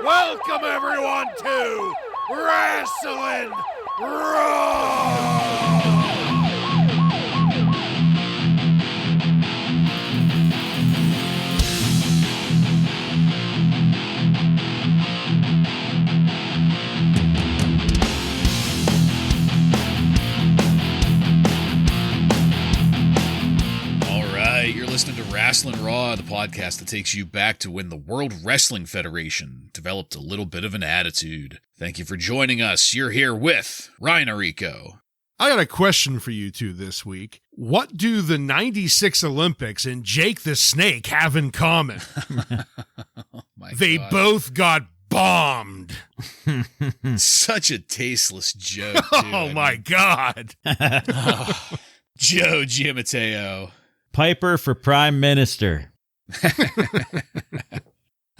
Welcome everyone to Wrasslin Raw! You're listening to Wrasslin Raw, the podcast that takes you back to when the World Wrestling Federation developed a little bit of an attitude. Thank you for joining us. You're here with Ryan Arico. I got a question for you two this week. What do the 96 Olympics and Jake the Snake have in common? Oh my they God. both got bombed. Such a tasteless joke, too. Oh my God. Joe Giammatteo. Piper for Prime Minister.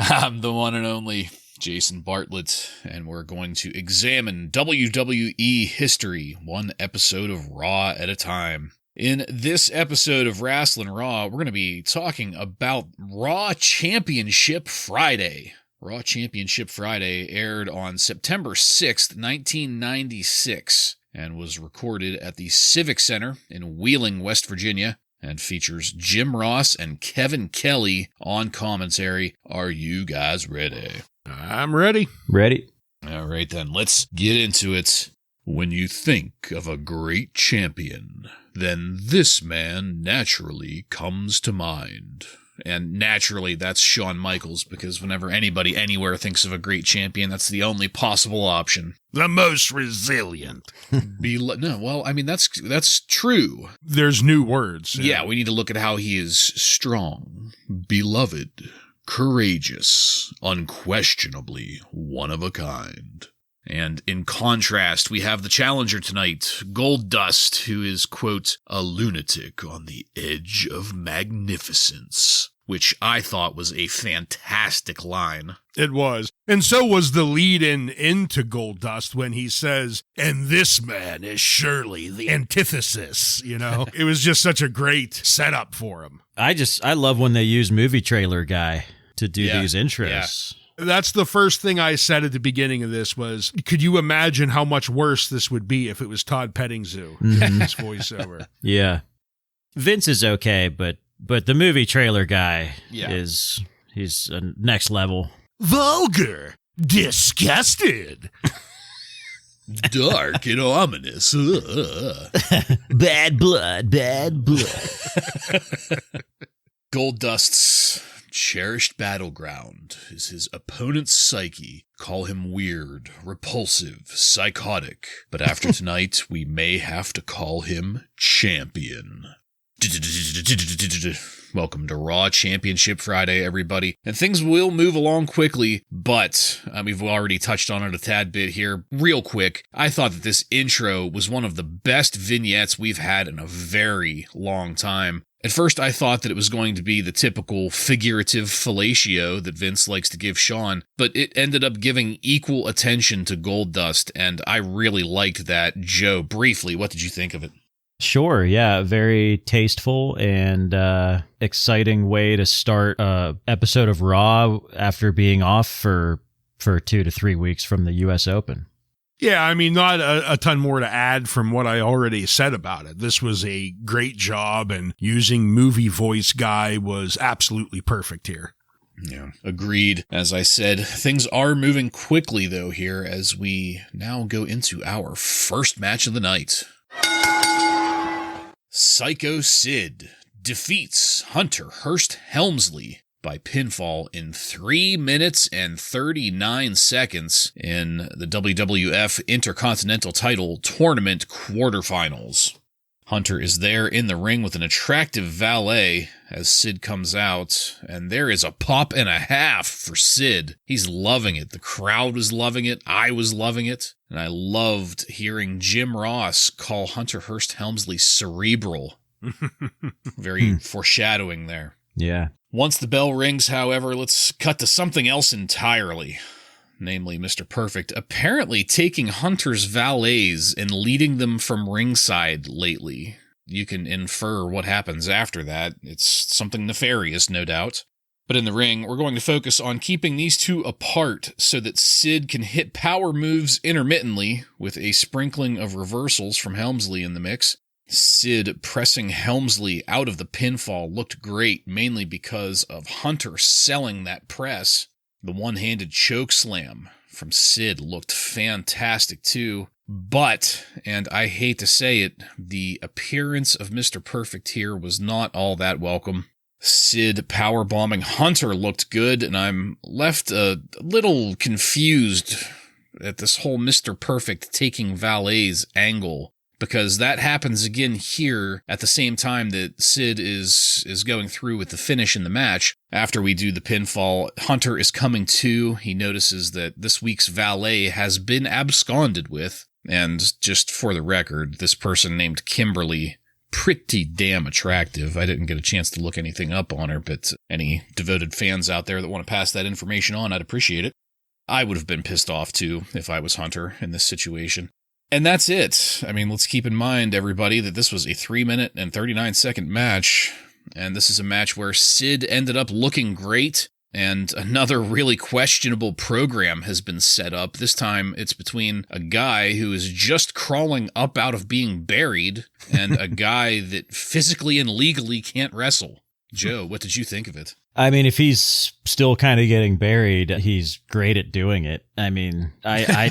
I'm the one and only Jason Bartlett, and we're going to examine WWE history, one episode of Raw at a time. In this episode of Wrasslin Raw, we're going to be talking about Raw Championship Friday. Raw Championship Friday aired on September 6th, 1996, and was recorded at the Civic Center in Wheeling, West Virginia, and features Jim Ross and Kevin Kelly on commentary. Are you guys ready? I'm ready. Ready? All right, then, let's get into it. When you think of a great champion, then this man naturally comes to mind. And naturally, that's Shawn Michaels, because whenever anybody anywhere thinks of a great champion, that's the only possible option. The most resilient. That's true. There's new words. Yeah, we need to look at how he is strong, beloved, courageous, unquestionably one of a kind. And in contrast, we have the challenger tonight, Goldust, who is, quote, a lunatic on the edge of magnificence, which I thought was a fantastic line. It was. And so was the lead-in into Goldust when he says, and this man is surely the antithesis, you know? It was just such a great setup for him. I love when they use movie trailer guy to do these intros. Yeah. That's the first thing I said at the beginning of this was, could you imagine how much worse this would be if it was Todd Pettingzoo in his voiceover? Yeah. Vince is okay, but the movie trailer guy he's next level. Vulgar. Disgusted. Dark and ominous. Bad blood. Goldust's cherished battleground is his opponent's psyche. Call him weird, repulsive, psychotic, but after tonight, we may have to call him champion. Welcome to Raw Championship Friday, everybody. And things will move along quickly, but we've already touched on it a tad bit here. Real quick, I thought that this intro was one of the best vignettes we've had in a very long time. At first, I thought that it was going to be the typical figurative fellatio that Vince likes to give Shawn, but it ended up giving equal attention to Goldust, and I really liked that. Joe, briefly, what did you think of it? Sure, yeah, very tasteful and exciting way to start an episode of Raw after being off for 2 to 3 weeks from the U.S. Open. Yeah, I mean, not a ton more to add from what I already said about it. This was a great job, and using movie voice guy was absolutely perfect here. Yeah, agreed. As I said, things are moving quickly, though, here as we now go into our first match of the night. Sycho Sid defeats Hunter Hearst Helmsley by pinfall in 3 minutes and 39 seconds in the WWF Intercontinental Title Tournament quarterfinals. Hunter is there in the ring with an attractive valet as Sid comes out, and there is a pop and a half for Sid. He's loving it. The crowd was loving it. I was loving it. And I loved hearing Jim Ross call Hunter Hearst Helmsley cerebral. Very foreshadowing there. Yeah. Once the bell rings, however, let's cut to something else entirely. Namely, Mr. Perfect apparently taking Hunter's valets and leading them from ringside lately. You can infer what happens after that. It's something nefarious, no doubt. But in the ring, we're going to focus on keeping these two apart so that Sid can hit power moves intermittently with a sprinkling of reversals from Helmsley in the mix. Sid pressing Helmsley out of the pinfall looked great, mainly because of Hunter selling that press. The one-handed choke slam from Sid looked fantastic too. But, and I hate to say it, the appearance of Mr. Perfect here was not all that welcome. Sid powerbombing Hunter looked good, and I'm left a little confused at this whole Mr. Perfect taking valets angle, because that happens again here at the same time that Sid is going through with the finish in the match. After we do the pinfall, Hunter is coming to. He notices that this week's valet has been absconded with, and just for the record, this person named Kimberly, pretty damn attractive. I didn't get a chance to look anything up on her, but any devoted fans out there that want to pass that information on, I'd appreciate it. I would have been pissed off too if I was Hunter in this situation. And that's it. I mean, let's keep in mind, everybody, that this was a 3-minute and 39-second match, and this is a match where Sid ended up looking great, and another really questionable program has been set up. This time, it's between a guy who is just crawling up out of being buried and a guy that physically and legally can't wrestle. Joe, what did you think of it? I mean, if he's still kind of getting buried, he's great at doing it. I mean, I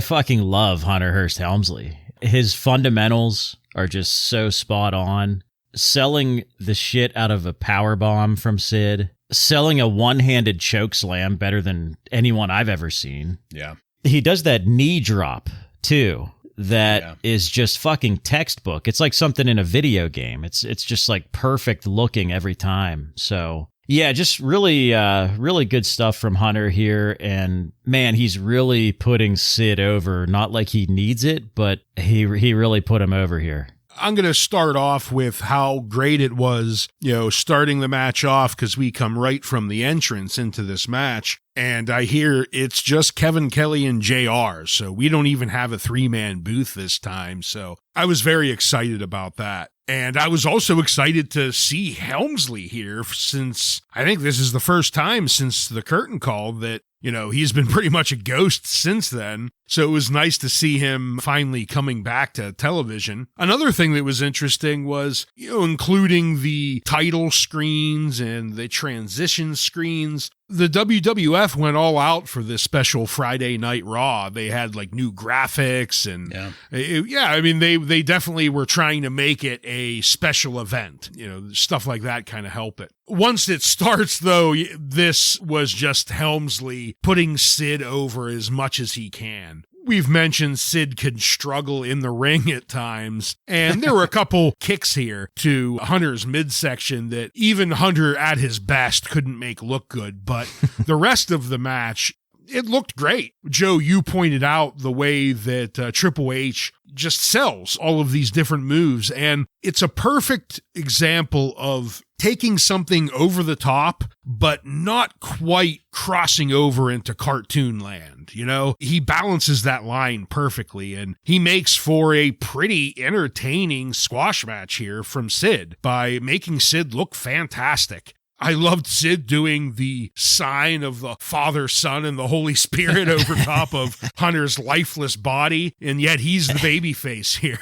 fucking love Hunter Hearst Helmsley. His fundamentals are just so spot on. Selling the shit out of a power bomb from Sid. Selling a one-handed choke slam better than anyone I've ever seen. Yeah. He does that knee drop, too. That is just fucking textbook. It's like something in a video game. It's just like perfect looking every time. So yeah, just really, really good stuff from Hunter here. And man, he's really putting Sid over. Not like he needs it, but he really put him over here. I'm going to start off with how great it was, starting the match off, because we come right from the entrance into this match. And I hear it's just Kevin Kelly and JR. So we don't even have a 3-man booth this time. So I was very excited about that. And I was also excited to see Helmsley here, since I think this is the first time since the curtain call that, he's been pretty much a ghost since then. So it was nice to see him finally coming back to television. Another thing that was interesting was, including the title screens and the transition screens. The WWF went all out for this special Friday Night Raw. They had like new graphics and they definitely were trying to make it a special event. Stuff like that kind of help it. Once it starts, though, this was just Helmsley putting Sid over as much as he can. We've mentioned Sid can struggle in the ring at times, and there were a couple kicks here to Hunter's midsection that even Hunter at his best couldn't make look good, but the rest of the match, it looked great. Joe, you pointed out the way that Triple H just sells all of these different moves, and it's a perfect example of taking something over the top, but not quite crossing over into cartoon land. He balances that line perfectly, and he makes for a pretty entertaining squash match here from Sid by making Sid look fantastic. I loved Sid doing the sign of the Father, Son, and the Holy Spirit over top of Hunter's lifeless body, and yet he's the babyface here.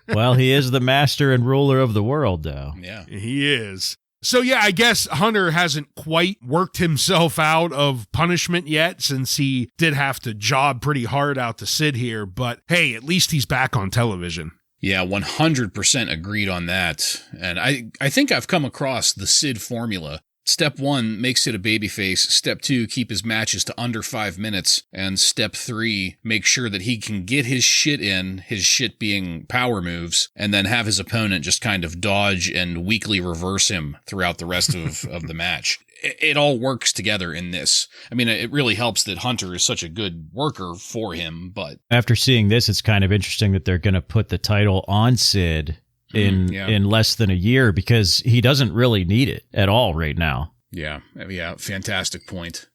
Well, he is the master and ruler of the world, though. Yeah. He is. So yeah, I guess Hunter hasn't quite worked himself out of punishment yet, since he did have to job pretty hard out to Sid here, but hey, at least he's back on television. Yeah, 100% agreed on that. And I think I've come across the Sid formula. Step 1, make Sid a babyface. Step 2, keep his matches to under 5 minutes. And Step 3, make sure that he can get his shit in, his shit being power moves, and then have his opponent just kind of dodge and weakly reverse him throughout the rest of the match. It all works together in this. I mean, it really helps that Hunter is such a good worker for him, but after seeing this, it's kind of interesting that they're going to put the title on Sid in less than a year, because he doesn't really need it at all right now. Yeah, fantastic point.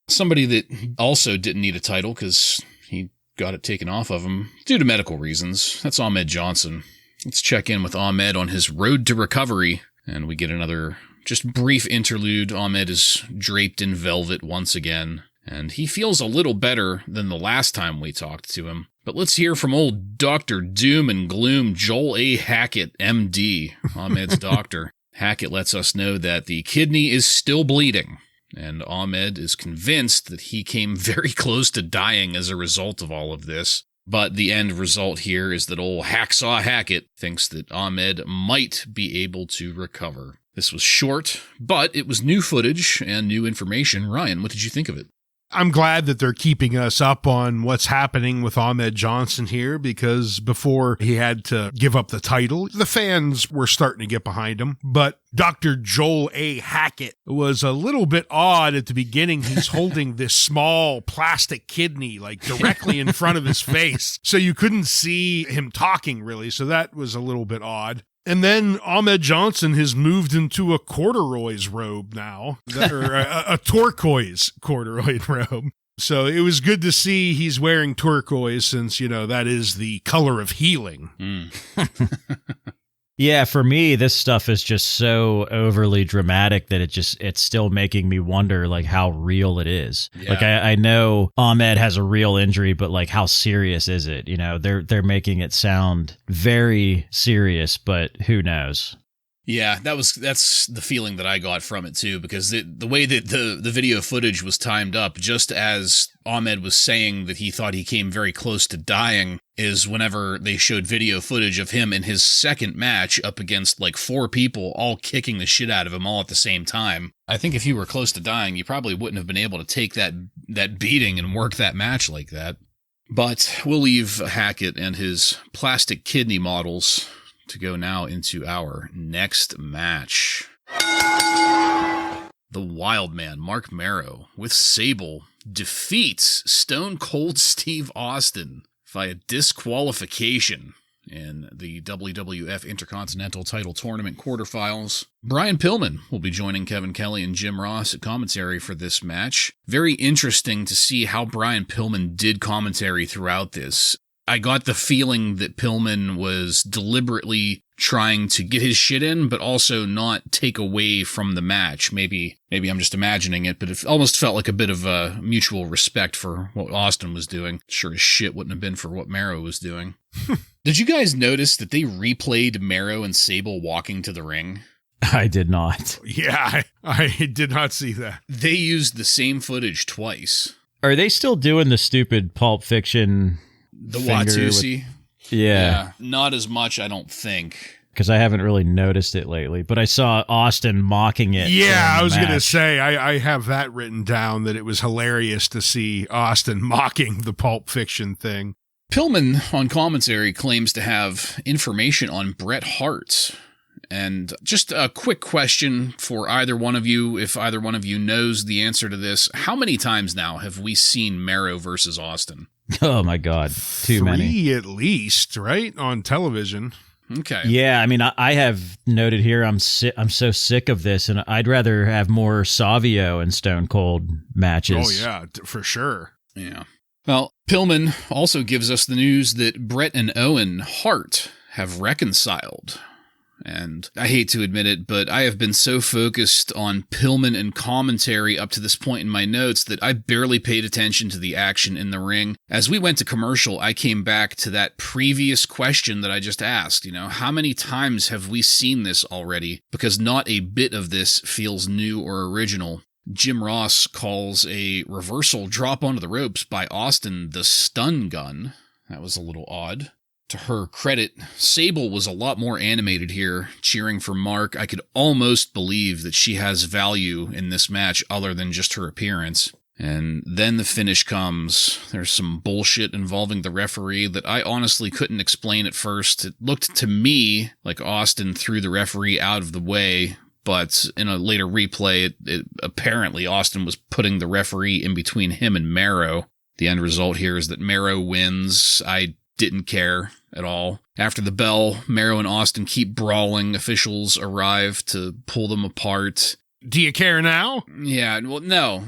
Somebody that also didn't need a title because he got it taken off of him due to medical reasons. That's Ahmed Johnson. Let's check in with Ahmed on his road to recovery, and we get another just brief interlude. Ahmed is draped in velvet once again, and he feels a little better than the last time we talked to him. But let's hear from old Dr. Doom and Gloom, Joel A. Hackett, MD, Ahmed's doctor. Hackett lets us know that the kidney is still bleeding, and Ahmed is convinced that he came very close to dying as a result of all of this. But the end result here is that old Hacksaw Hackett thinks that Ahmed might be able to recover. This was short, but it was new footage and new information. Ryan, what did you think of it? I'm glad that they're keeping us up on what's happening with Ahmed Johnson here, because before he had to give up the title, the fans were starting to get behind him. But Dr. Joel A. Hackett was a little bit odd at the beginning. He's holding this small plastic kidney like directly in front of his face, so you couldn't see him talking really. So that was a little bit odd. And then Ahmed Johnson has moved into a corduroy's robe now, or a turquoise corduroy robe. So it was good to see he's wearing turquoise since, that is the color of healing. Yeah, for me, this stuff is just so overly dramatic that it's still making me wonder, like, how real it is. Yeah. Like, I know Ahmed has a real injury, but, like, how serious is it? They're making it sound very serious, but who knows? Yeah, that's the feeling that I got from it too, because the way that the video footage was timed up, just as Ahmed was saying that he thought he came very close to dying, is whenever they showed video footage of him in his second match up against like 4 people all kicking the shit out of him all at the same time. I think if you were close to dying, you probably wouldn't have been able to take that beating and work that match like that. But we'll leave Hackett and his plastic kidney models to go now into our next match. The Wild Man, Marc Mero, with Sable, defeats Stone Cold Steve Austin via disqualification in the WWF Intercontinental Title Tournament quarterfinals. Brian Pillman will be joining Kevin Kelly and Jim Ross at commentary for this match. Very interesting to see how Brian Pillman did commentary throughout this. I got the feeling that Pillman was deliberately trying to get his shit in, but also not take away from the match. Maybe I'm just imagining it, but it almost felt like a bit of a mutual respect for what Austin was doing. Sure as shit wouldn't have been for what Mero was doing. Did you guys notice that they replayed Mero and Sable walking to the ring? I did not. Yeah, I did not see that. They used the same footage twice. Are they still doing the stupid Pulp Fiction... The Watusi? Yeah. Not as much, I don't think. Because I haven't really noticed it lately, but I saw Austin mocking it. Yeah, I was going to say, I have that written down, that it was hilarious to see Austin mocking the Pulp Fiction thing. Pillman, on commentary, claims to have information on Bret Hart. And just a quick question for either one of you, if either one of you knows the answer to this. How many times now have we seen Mero versus Austin? Oh, my God. Too many. 3 at least, right? On television. Okay. Yeah, I mean, I have noted here I'm so sick of this, and I'd rather have more Savio and Stone Cold matches. Oh, yeah, for sure. Yeah. Well, Pillman also gives us the news that Bret and Owen Hart have reconciled. And I hate to admit it, but I have been so focused on Pillman and commentary up to this point in my notes that I barely paid attention to the action in the ring. As we went to commercial, I came back to that previous question that I just asked. How many times have we seen this already? Because not a bit of this feels new or original. Jim Ross calls a reversal drop onto the ropes by Austin the stun gun. That was a little odd. To her credit, Sable was a lot more animated here, cheering for Mark. I could almost believe that she has value in this match other than just her appearance. And then the finish comes. There's some bullshit involving the referee that I honestly couldn't explain at first. It looked to me like Austin threw the referee out of the way, but in a later replay, apparently Austin was putting the referee in between him and Mero. The end result here is that Mero wins. I didn't care at all. After the bell, Mero and Austin keep brawling. Officials arrive to pull them apart. Do you care now? Yeah, well, no.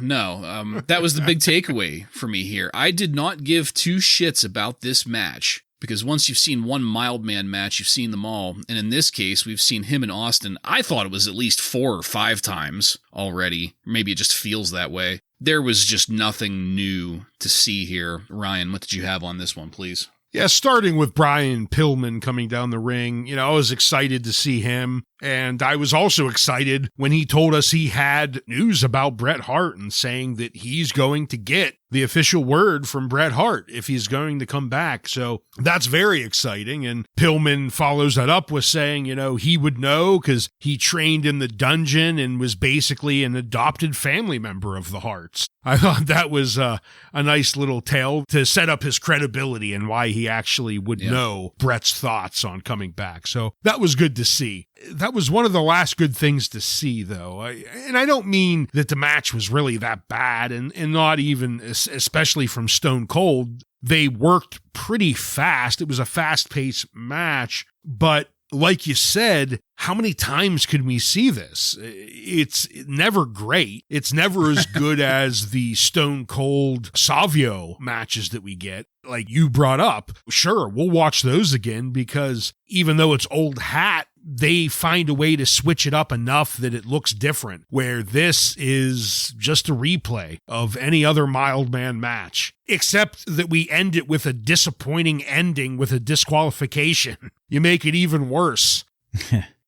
That was the big takeaway for me here. I did not give 2 shits about this match because once you've seen one mild man match, you've seen them all. And in this case, we've seen him in Austin. I thought it was at least 4 or 5 times already. Maybe it just feels that way. There was just nothing new to see here. Ryan, what did you have on this one, please? Yeah, starting with Brian Pillman coming down the ring, I was excited to see him. And I was also excited when he told us he had news about Bret Hart and saying that he's going to get the official word from Bret Hart if he's going to come back. So that's very exciting. And Pillman follows that up with saying, he would know because he trained in the dungeon and was basically an adopted family member of the Harts. I thought that was a nice little tale to set up his credibility and why he actually would know Bret's thoughts on coming back. So that was good to see. That was one of the last good things to see, though. And I don't mean that the match was really that bad, and not even, especially from Stone Cold. They worked pretty fast. It was a fast-paced match, but like you said, how many times could we see this? It's never great. It's never as good as the Stone Cold Savio matches that we get. Like you brought up, sure, we'll watch those again because even though it's old hat, they find a way to switch it up enough that it looks different, where this is just a replay of any other mild man match, except that we end it with a disappointing ending with a disqualification. You make it even worse.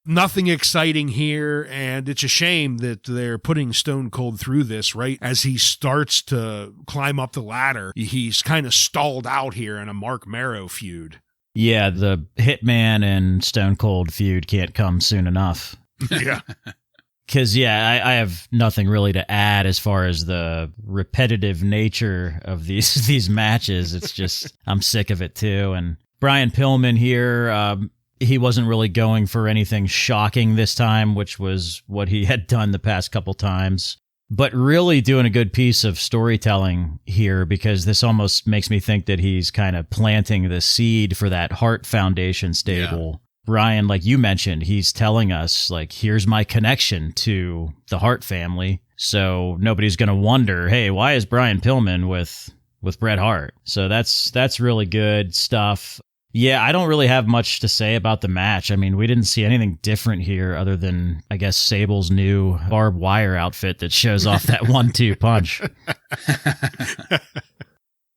Nothing exciting here, and it's a shame that they're putting Stone Cold through this right as he starts to climb up the ladder. He's kind of stalled out here in a Marc Mero feud. Yeah, the Hitman and Stone Cold feud can't come soon enough. Yeah. Because, I have nothing really to add as far as the repetitive nature of these matches. It's just, I'm sick of it too. And Brian Pillman here, he wasn't really going for anything shocking this time, which was what he had done the past couple times. But really doing a good piece of storytelling here, because this almost makes me think that he's kind of planting the seed for that Hart Foundation stable. Yeah. Brian, like you mentioned, he's telling us, like, here's my connection to the Hart family. So nobody's going to wonder, hey, why is Brian Pillman with Bret Hart? So that's really good stuff. Yeah, I don't really have much to say about the match. I mean, we didn't see anything different here other than, I guess, Sable's new barbed wire outfit that shows off that 1-2 punch.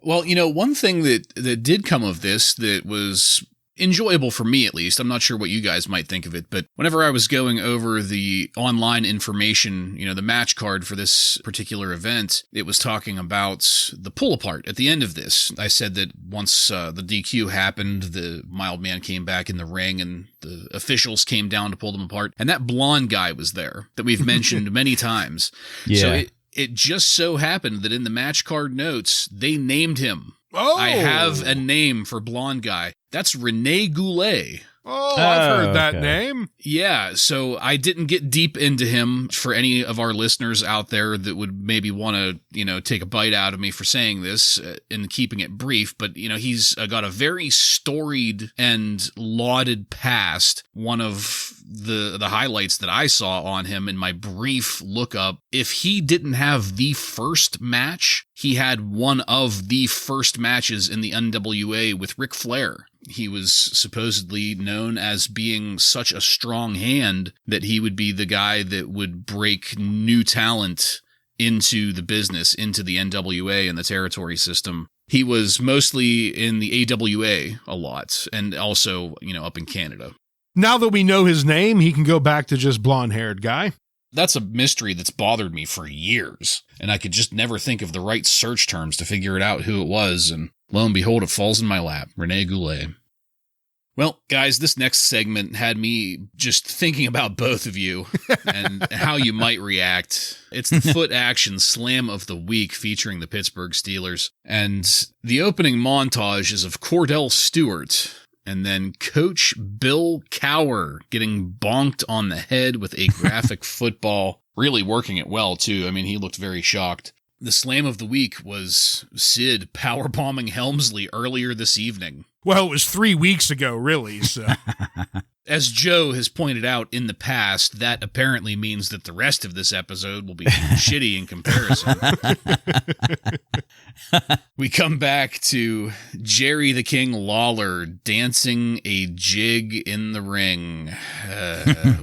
Well, one thing that did come of this that was enjoyable for me, at least. I'm not sure what you guys might think of it, but whenever I was going over the online information, the match card for this particular event, it was talking about the pull apart at the end of this. I said that once the DQ happened, the mild man came back in the ring and the officials came down to pull them apart. And that blonde guy was there that we've mentioned many times. Yeah. So it just so happened that in the match card notes, they named him. Oh, I have a name for blonde guy. That's Rene Goulet. Oh, I've heard that name. Yeah, so I didn't get deep into him for any of our listeners out there that would maybe want to, take a bite out of me for saying this and keeping it brief. But, he's got a very storied and lauded past. One of the highlights that I saw on him in my brief lookup, if he didn't have the first match, he had one of the first matches in the NWA with Ric Flair. He was supposedly known as being such a strong hand that he would be the guy that would break new talent into the business, into the NWA and the territory system. He was mostly in the AWA a lot, and also, up in Canada. Now that we know his name, he can go back to just blonde-haired guy. That's a mystery that's bothered me for years, and I could just never think of the right search terms to figure it out who it was, and lo and behold, it falls in my lap. Rene Goulet. Well, guys, this next segment had me just thinking about both of you and how you might react. It's the Foot Action Slam of the Week featuring the Pittsburgh Steelers. And the opening montage is of Cordell Stewart and then Coach Bill Cowher getting bonked on the head with a graphic football. Really working it well, too. I mean, he looked very shocked. The Slam of the Week was Sid powerbombing Helmsley earlier this evening. Well, it was 3 weeks ago, really, so... As Joe has pointed out in the past, that apparently means that the rest of this episode will be shitty in comparison. We come back to Jerry the King Lawler dancing a jig in the ring,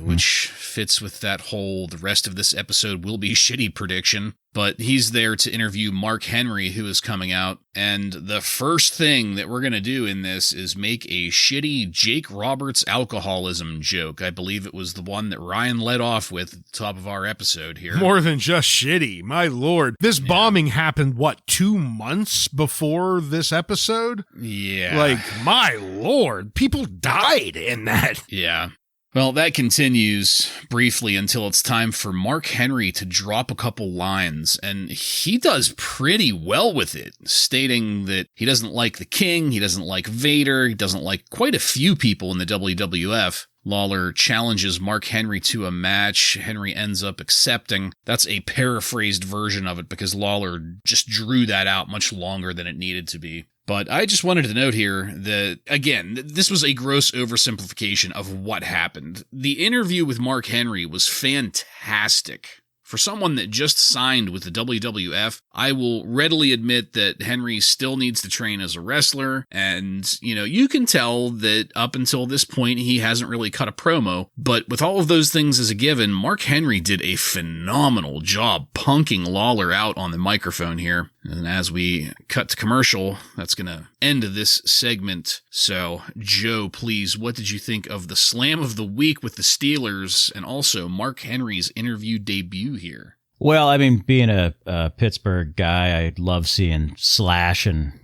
which fits with that whole the rest of this episode will be shitty prediction. But he's there to interview Mark Henry, who is coming out. And the first thing that we're going to do in this is make a shitty Jake Roberts alcoholism joke. I believe it was the one that Ryan led off with at the top of our episode here. More than just shitty. My lord. This bombing happened, 2 months before this episode? Yeah. Like, my lord. People died in that. Yeah. Well, that continues briefly until it's time for Mark Henry to drop a couple lines, and he does pretty well with it, stating that he doesn't like the King, he doesn't like Vader, he doesn't like quite a few people in the WWF. Lawler challenges Mark Henry to a match. Henry ends up accepting. That's a paraphrased version of it because Lawler just drew that out much longer than it needed to be. But I just wanted to note here that, again, this was a gross oversimplification of what happened. The interview with Mark Henry was fantastic. For someone that just signed with the WWF, I will readily admit that Henry still needs to train as a wrestler, and, you can tell that up until this point, he hasn't really cut a promo, but with all of those things as a given, Mark Henry did a phenomenal job punking Lawler out on the microphone here. And as we cut to commercial, that's going to end this segment. So, Joe, please, what did you think of the Slam of the Week with the Steelers and also Mark Henry's interview debut here? Well, I mean, being a Pittsburgh guy, I love seeing Slash and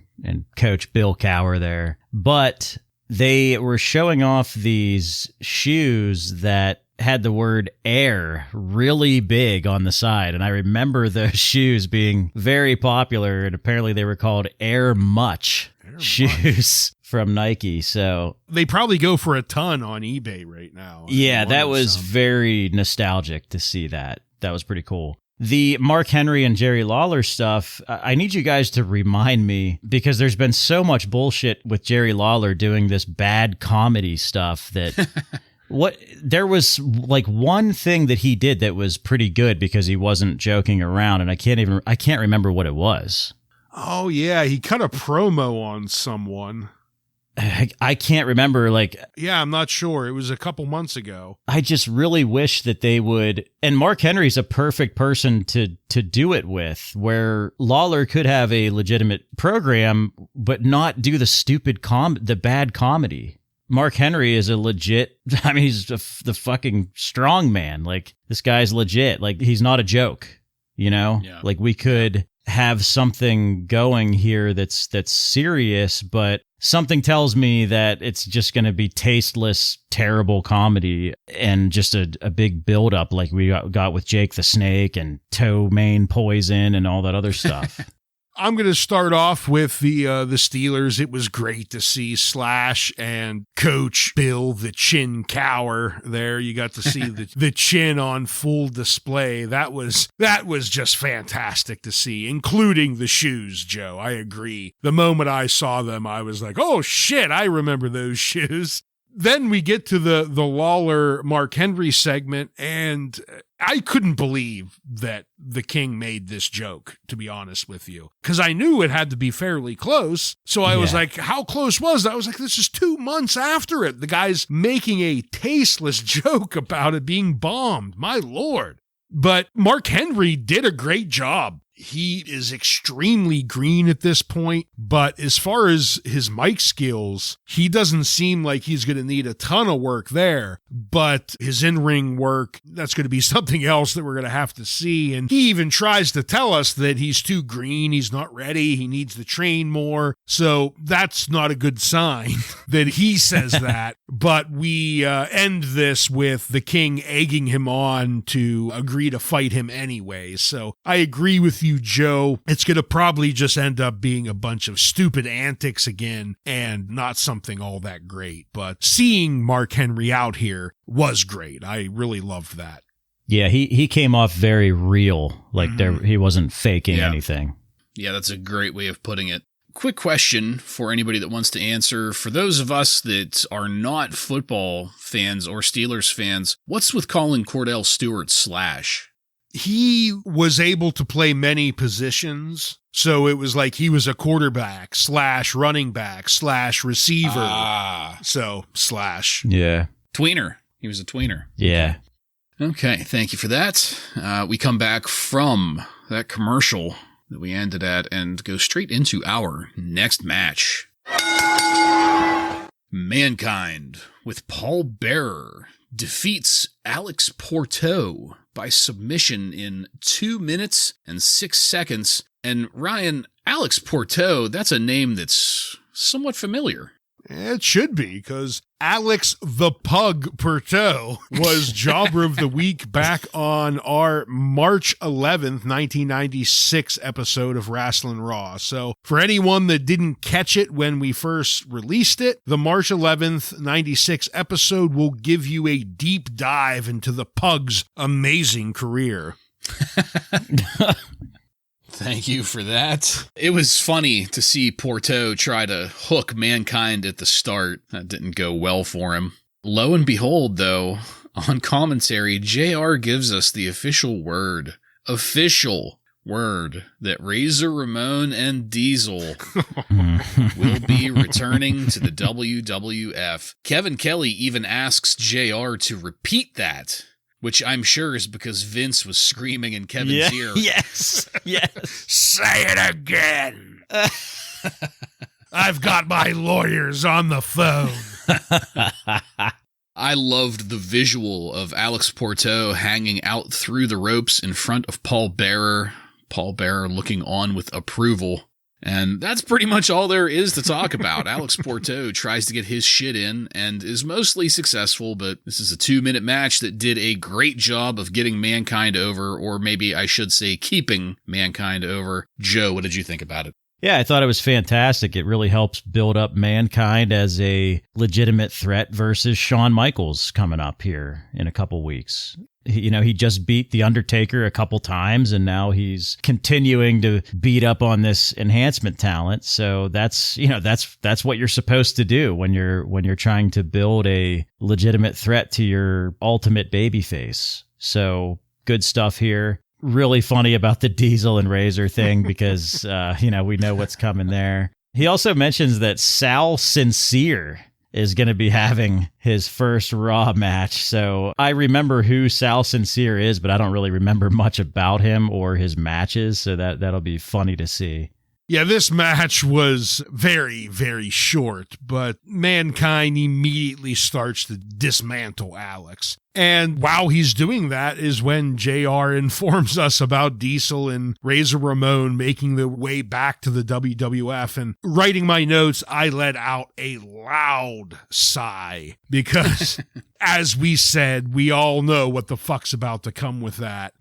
Coach Bill Cowher there. But they were showing off these shoes that had the word air really big on the side. And I remember those shoes being very popular, and apparently they were called Air Much shoes from Nike. So they probably go for a ton on eBay right now. Yeah, that was very nostalgic to see that. That was pretty cool. The Mark Henry and Jerry Lawler stuff, I need you guys to remind me, because there's been so much bullshit with Jerry Lawler doing this bad comedy stuff that... There was one thing that he did that was pretty good because he wasn't joking around, and I can't remember what it was. Oh yeah, he cut a promo on someone. I can't remember. Yeah, I'm not sure. It was a couple months ago. I just really wish that they would. And Mark Henry's a perfect person to do it with, where Lawler could have a legitimate program, but not do the stupid the bad comedy. Mark Henry is a legit, he's the fucking strong man. This guy's legit. He's not a joke, Yeah. We could have something going here that's serious, but something tells me that it's just going to be tasteless, terrible comedy and just a big buildup like we got with Jake the Snake and Toe Mane Poison and all that other stuff. I'm going to start off with the Steelers. It was great to see Slash and Coach Bill the Chin Cowher there. You got to see the chin on full display. That was just fantastic to see, including the shoes, Joe. I agree. The moment I saw them, I was like, oh shit, I remember those shoes. Then we get to the Lawler Mark Henry segment, and I couldn't believe that the King made this joke, to be honest with you, because I knew it had to be fairly close. So I was like, how close was that? I was like, this is 2 months after it. The guy's making a tasteless joke about it being bombed. My lord. But Mark Henry did a great job. He is extremely green at this point, but as far as his mic skills, he doesn't seem like he's going to need a ton of work there, but his in-ring work, that's going to be something else that we're going to have to see. And he even tries to tell us that he's too green, he's not ready, he needs to train more. So that's not a good sign that he says that. But we end this with the King egging him on to agree to fight him anyway. So I agree with you, Joe. It's going to probably just end up being a bunch of stupid antics again and not something all that great. But seeing Mark Henry out here was great. I really loved that. Yeah, he came off very real. He wasn't faking anything. Yeah, that's a great way of putting it. quick question for anybody that wants to answer. For those of us that are not football fans or Steelers fans, what's with calling Cordell Stewart Slash? He was able to play many positions. So it was like he was a quarterback / running back / receiver. So Slash. Yeah. Tweener. He was a tweener. Yeah. Okay, thank you for that. We come back from that commercial that we ended at and go straight into our next match. Mankind with Paul Bearer defeats Alex Porteau by submission in 2 minutes and 6 seconds. And Ryan, Alex Porteau, that's a name that's somewhat familiar. It should be, because Alex the Pug Porteau was Jobber of the Week back on our March 11th, 1996 episode of Wrasslin Raw. So for anyone that didn't catch it when we first released it, the March 11th, 96 episode will give you a deep dive into the Pug's amazing career. Thank you for that. It was funny to see Porteau try to hook Mankind at the start. That didn't go well for him. Lo and behold, though, on commentary, JR gives us the official word that Razor Ramon and Diesel will be returning to the WWF. Kevin Kelly even asks JR to repeat that, which I'm sure is because Vince was screaming in Kevin's ear. Yes. Say it again. I've got my lawyers on the phone. I loved the visual of Alex Porteau hanging out through the ropes in front of Paul Bearer. Paul Bearer looking on with approval. And that's pretty much all there is to talk about. Alex Porteau tries to get his shit in and is mostly successful, but this is a 2-minute match that did a great job of getting Mankind over, or maybe I should say keeping Mankind over. Joe, what did you think about it? Yeah, I thought it was fantastic. It really helps build up Mankind as a legitimate threat versus Shawn Michaels coming up here in a couple weeks. He just beat The Undertaker a couple times, and now he's continuing to beat up on this enhancement talent. So that's what you're supposed to do when you're trying to build a legitimate threat to your ultimate babyface. So good stuff here. Really funny about the Diesel and Razor thing because we know what's coming there. He also mentions that Sal Sincere is going to be having his first Raw match. So I remember who Sal Sincere is, but I don't really remember much about him or his matches. So that'll be funny to see. Yeah, this match was very, very short, but Mankind immediately starts to dismantle Alex. And while he's doing that is when JR informs us about Diesel and Razor Ramon making their way back to the WWF. And writing my notes, I let out a loud sigh because, as we said, we all know what the fuck's about to come with that.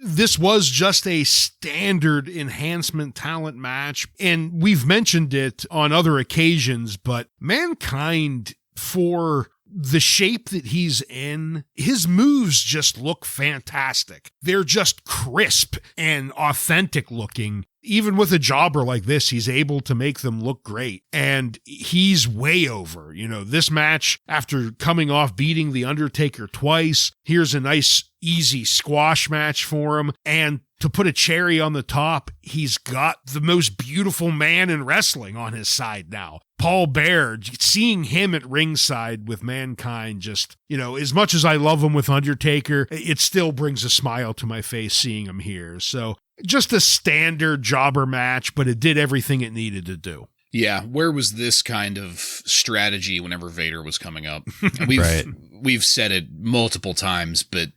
This was just a standard enhancement talent match, and we've mentioned it on other occasions, but Mankind, for the shape that he's in, his moves just look fantastic. They're just crisp and authentic looking. Even with a jobber like this, he's able to make them look great. And he's way over. This match, after coming off beating The Undertaker twice, here's a nice, easy squash match for him. And to put a cherry on the top, he's got the most beautiful man in wrestling on his side now. Paul Bearer, seeing him at ringside with Mankind, just, as much as I love him with Undertaker, it still brings a smile to my face seeing him here. So just a standard jobber match, but it did everything it needed to do. Yeah, where was this kind of strategy whenever Vader was coming up? We've said it multiple times, but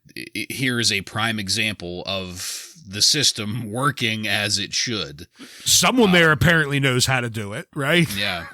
here is a prime example of the system working as it should. Someone there apparently knows how to do it, right? Yeah.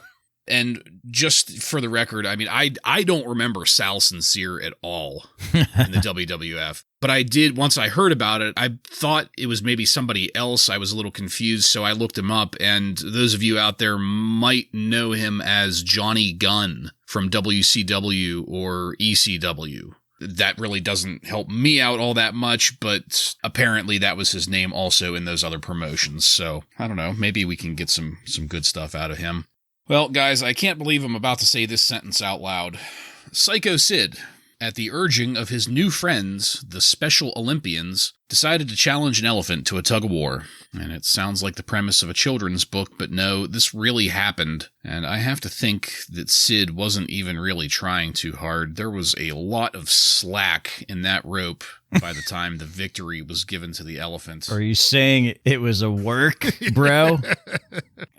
And just for the record, I mean, I don't remember Sal Sincere at all in the WWF. But I did, once I heard about it, I thought it was maybe somebody else. I was a little confused, so I looked him up. And those of you out there might know him as Johnny Gunn from WCW or ECW. That really doesn't help me out all that much, but apparently that was his name also in those other promotions. So I don't know, maybe we can get some good stuff out of him. Well, guys, I can't believe I'm about to say this sentence out loud. Sycho Sid, at the urging of his new friends, the Special Olympians, decided to challenge an elephant to a tug-of-war. And it sounds like the premise of a children's book, but no, this really happened. And I have to think that Sid wasn't even really trying too hard. There was a lot of slack in that rope by the time the victory was given to the elephant. Are you saying it was a work, bro?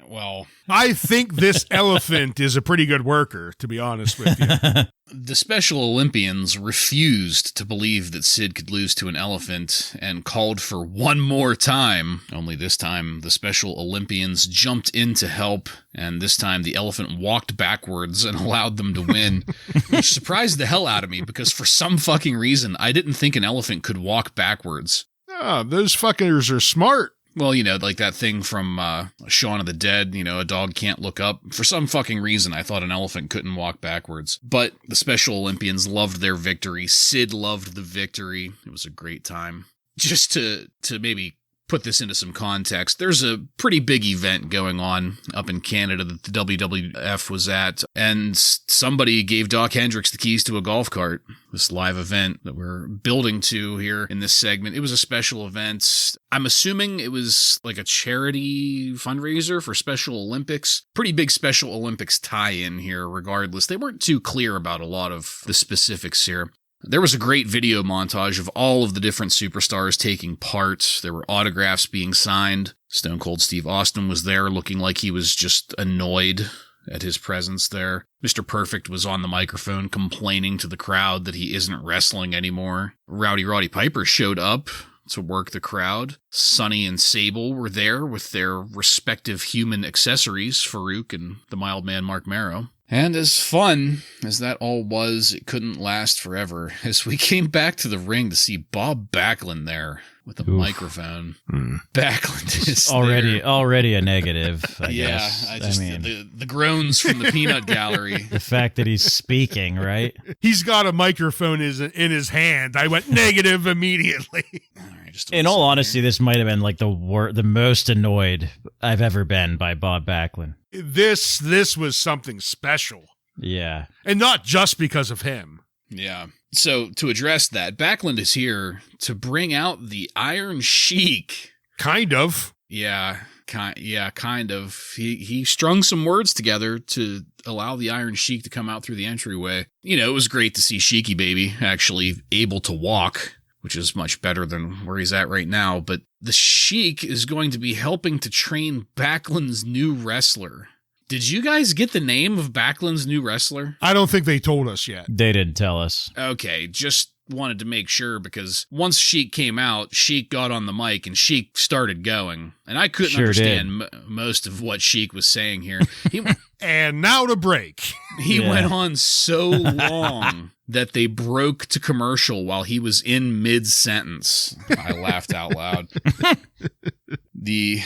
Well, I think this elephant is a pretty good worker, to be honest with you. the Special Olympians refused to believe that Sid could lose to an elephant and called for one more time. Only this time, the Special Olympians jumped in to help, and this time the elephant walked backwards and allowed them to win, which surprised the hell out of me because for some fucking reason, I didn't think an elephant could walk backwards. Oh, those fuckers are smart. Well, you know, like that thing from Shaun of the Dead, you know, a dog can't look up. For some fucking reason, I thought an elephant couldn't walk backwards. But the Special Olympians loved their victory. Sid loved the victory. It was a great time. Just to maybe put this into some context, there's a pretty big event going on up in Canada that the WWF was at, and somebody gave Doc Hendricks the keys to a golf cart. This live event that we're building to here in this segment, it was a special event. I'm assuming it was like a charity fundraiser for Special Olympics. Pretty big Special Olympics tie-in here regardless. They weren't too clear about a lot of the specifics here. There was a great video montage of all of the different superstars taking part. There were autographs being signed. Stone Cold Steve Austin was there looking like he was just annoyed at his presence there. Mr. Perfect was on the microphone complaining to the crowd that he isn't wrestling anymore. Roddy Piper showed up to work the crowd. Sonny and Sable were there with their respective human accessories, Farouk and the mild man Marc Mero. And as fun as that all was, it couldn't last forever, as we came back to the ring to see Bob Backlund there with a microphone. Backlund is already a negative, I yeah, guess. I mean, the groans from the peanut gallery. The fact that he's speaking, right? He's got a microphone in his hand. I went negative immediately. In all honesty, this might have been like the most annoyed I've ever been by Bob Backlund. This was something special. Yeah. And not just because of him. Yeah. So to address that, Backlund is here to bring out the Iron Sheik. Kind of. Yeah, kind of. He strung some words together to allow the Iron Sheik to come out through the entryway. You know, it was great to see Sheiky Baby actually able to walk, which is much better than where he's at right now. But the Sheik is going to be helping to train Backlund's new wrestler. Did you guys get the name of Backlund's new wrestler? I don't think they told us yet. They didn't tell us. Okay, just wanted to make sure because once Sheik came out, Sheik got on the mic and Sheik started going. And I couldn't understand most of what Sheik was saying here. And now to break. He went on so long that they broke to commercial while he was in mid-sentence. I laughed out loud. The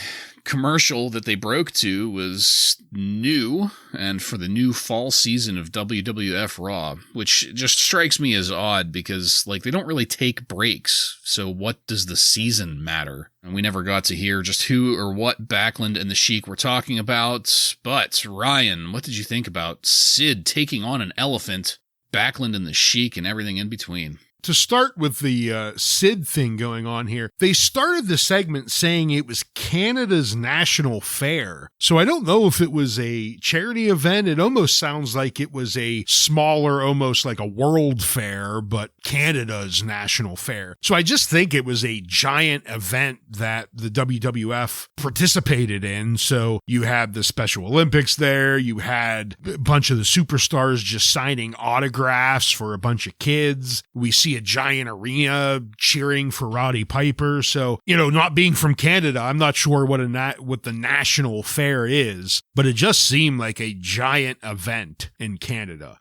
commercial that they broke to was new and for the new fall season of WWF Raw, which just strikes me as odd because like they don't really take breaks. So what does the season matter? And we never got to hear just who or what Backlund and the Sheik were talking about. But Ryan, what did you think about Sid taking on an elephant, Backlund and the Sheik, and everything in between? To start with the Sid thing going on here, they started the segment saying it was Canada's national fair. So I don't know if it was a charity event. It almost sounds like it was a smaller, almost like a world fair, but Canada's national fair. So I just think it was a giant event that the WWF participated in. So you had the Special Olympics there. You had a bunch of the superstars just signing autographs for a bunch of kids. We see a giant arena cheering for Roddy Piper. So, you know, not being from Canada, I'm not sure what the national fair is, but it just seemed like a giant event in Canada.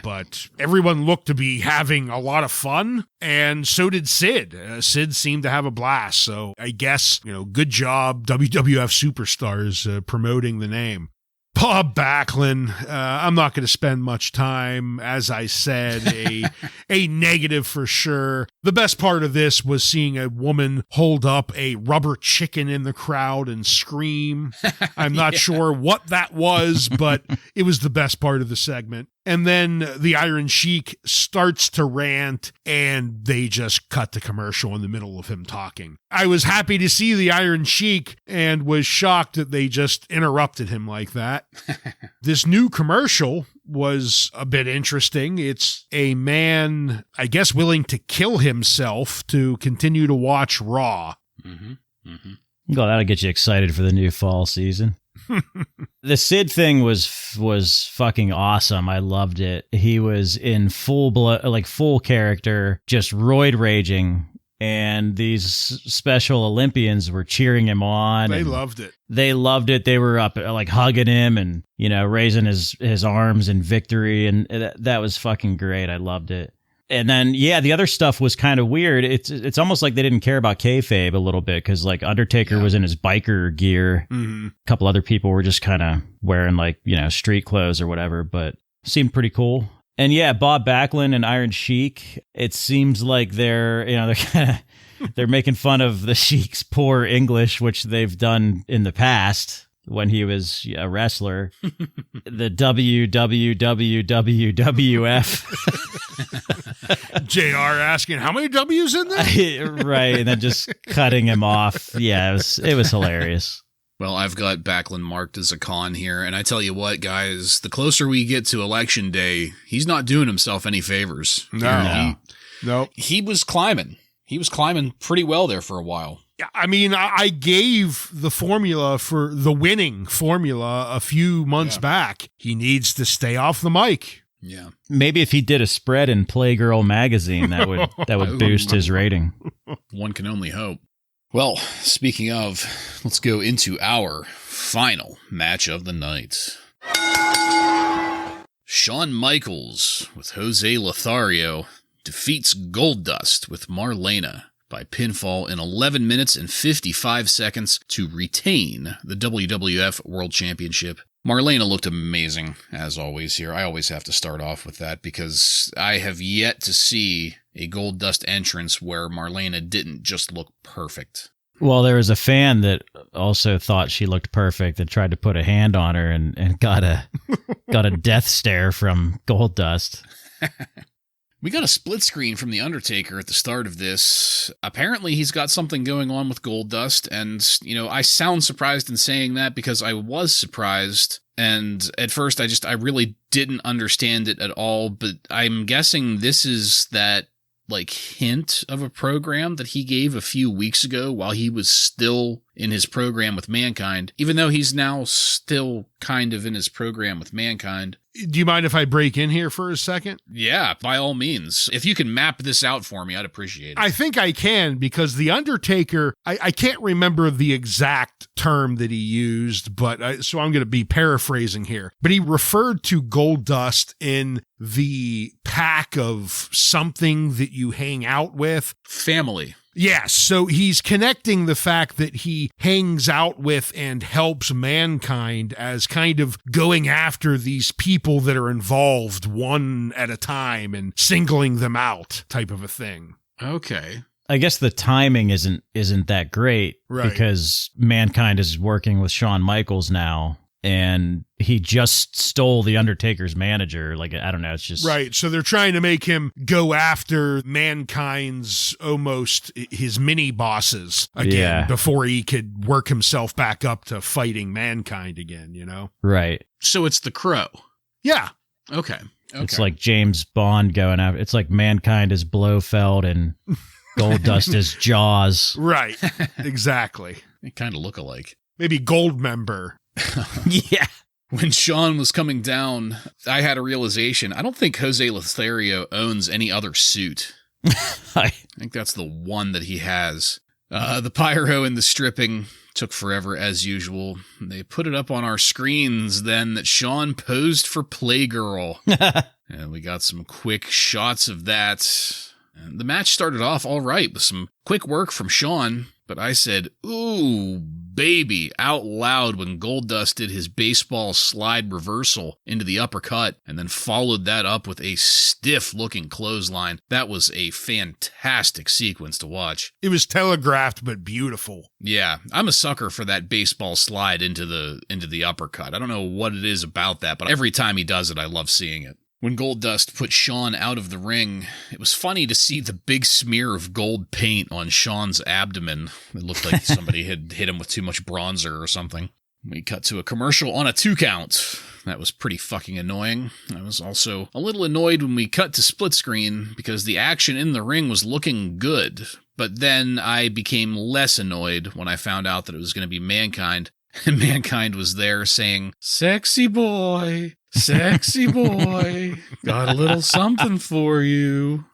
But everyone looked to be having a lot of fun, and so did Sid. Sid seemed to have a blast. So I guess, you know, good job WWF superstars promoting the name. Bob Backlund, I'm not going to spend much time. As I said, a negative for sure. The best part of this was seeing a woman hold up a rubber chicken in the crowd and scream. I'm not sure what that was, but it was the best part of the segment. And then the Iron Sheik starts to rant, and they just cut the commercial in the middle of him talking. I was happy to see the Iron Sheik and was shocked that they just interrupted him like that. This new commercial was a bit interesting. It's a man, I guess, willing to kill himself to continue to watch Raw. Well, that'll get you excited for the new fall season. The Sid thing was fucking awesome. I loved it. He was in full character, just roid raging, and these special Olympians were cheering him on. They loved it. They loved it. They were up like hugging him and, you know, raising his arms in victory, and that was fucking great. I loved it. And then, yeah, the other stuff was kind of weird. It's almost like they didn't care about kayfabe a little bit, because like Undertaker was in his biker gear. A couple other people were just kind of wearing like, you know, street clothes or whatever, but seemed pretty cool. And yeah, Bob Backlund and Iron Sheik, it seems like they're making fun of the Sheik's poor English, which they've done in the past when he was a wrestler. The WWWWF. JR asking, how many W's in there? Right, and then just cutting him off. Yeah, it was hilarious. Well, I've got Backlund marked as a con here, and I tell you what, guys, the closer we get to Election Day, he's not doing himself any favors. No. He was climbing. He was climbing pretty well there for a while. I mean, I gave the formula for the winning formula a few months back. He needs to stay off the mic. Yeah. Maybe if he did a spread in Playgirl magazine, that would boost his rating. One can only hope. Well, speaking of, let's go into our final match of the night. Shawn Michaels with Jose Lothario defeats Goldust with Marlena by pinfall in 11 minutes and 55 seconds to retain the WWF World Championship. Marlena looked amazing, as always here. I always have to start off with that because I have yet to see a Goldust entrance where Marlena didn't just look perfect. Well, there was a fan that also thought she looked perfect and tried to put a hand on her and got a death stare from Goldust. We got a split screen from The Undertaker at the start of this. Apparently, he's got something going on with Goldust, and, you know, I sound surprised in saying that because I was surprised, and at first I really didn't understand it at all, but I'm guessing this is that, like, hint of a program that he gave a few weeks ago while he was still in his program with Mankind, even though he's now still kind of in his program with Mankind. Do you mind if I break in here for a second? Yeah, by all means. If you can map this out for me, I'd appreciate it. I think I can, because The Undertaker, I can't remember the exact term that he used, but so I'm going to be paraphrasing here. But he referred to Goldust in the pack of something that you hang out with. Family. Yes, so he's connecting the fact that he hangs out with and helps Mankind as kind of going after these people that are involved one at a time and singling them out type of a thing. Okay. I guess the timing isn't that great, right? Because Mankind is working with Shawn Michaels now, and he just stole The Undertaker's manager. Like, I don't know, it's just... Right, so they're trying to make him go after Mankind's almost his mini-bosses again before he could work himself back up to fighting Mankind again, you know? Right. So it's the Crow. Yeah. Okay. It's like James Bond going after... It's like Mankind is Blofeld and Goldust is Jaws. Right, exactly. They kind of look alike. Maybe Goldmember. Yeah. When Shawn was coming down, I had a realization. I don't think Jose Lothario owns any other suit. I think that's the one that he has. The pyro and the stripping took forever as usual. They put it up on our screens then that Shawn posed for Playgirl. And we got some quick shots of that. And the match started off all right with some quick work from Shawn, but I said, ooh, baby out loud when Goldust did his baseball slide reversal into the uppercut and then followed that up with a stiff-looking clothesline. That was a fantastic sequence to watch. It was telegraphed, but beautiful. Yeah, I'm a sucker for that baseball slide into the uppercut. I don't know what it is about that, but every time he does it, I love seeing it. When Goldust put Shawn out of the ring, it was funny to see the big smear of gold paint on Shawn's abdomen. It looked like somebody had hit him with too much bronzer or something. We cut to a commercial on a 2 count. That was pretty fucking annoying. I was also a little annoyed when we cut to split screen because the action in the ring was looking good. But then I became less annoyed when I found out that it was going to be Mankind. And Mankind was there saying, "Sexy boy, sexy boy, got a little something for you,"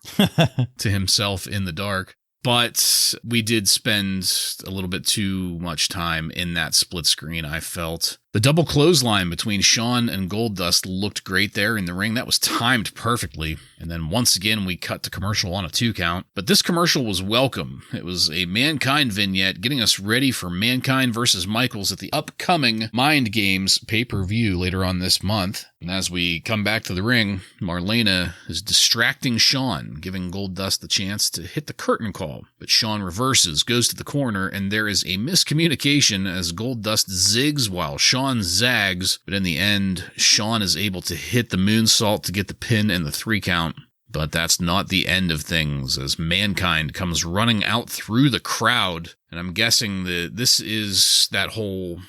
to himself in the dark. But we did spend a little bit too much time in that split screen, I felt. The double clothesline between Shawn and Goldust looked great there in the ring. That was timed perfectly. And then once again, we cut to commercial on a 2 count. But this commercial was welcome. It was a Mankind vignette getting us ready for Mankind versus Michaels at the upcoming Mind Games pay-per-view later on this month. And as we come back to the ring, Marlena is distracting Shawn, giving Goldust the chance to hit the curtain call. But Shawn reverses, goes to the corner, and there is a miscommunication as Goldust zigs while Shawn zags. But in the end, Shawn is able to hit the moonsault to get the pin and the 3 count. But that's not the end of things, as Mankind comes running out through the crowd. And I'm guessing that this is that whole,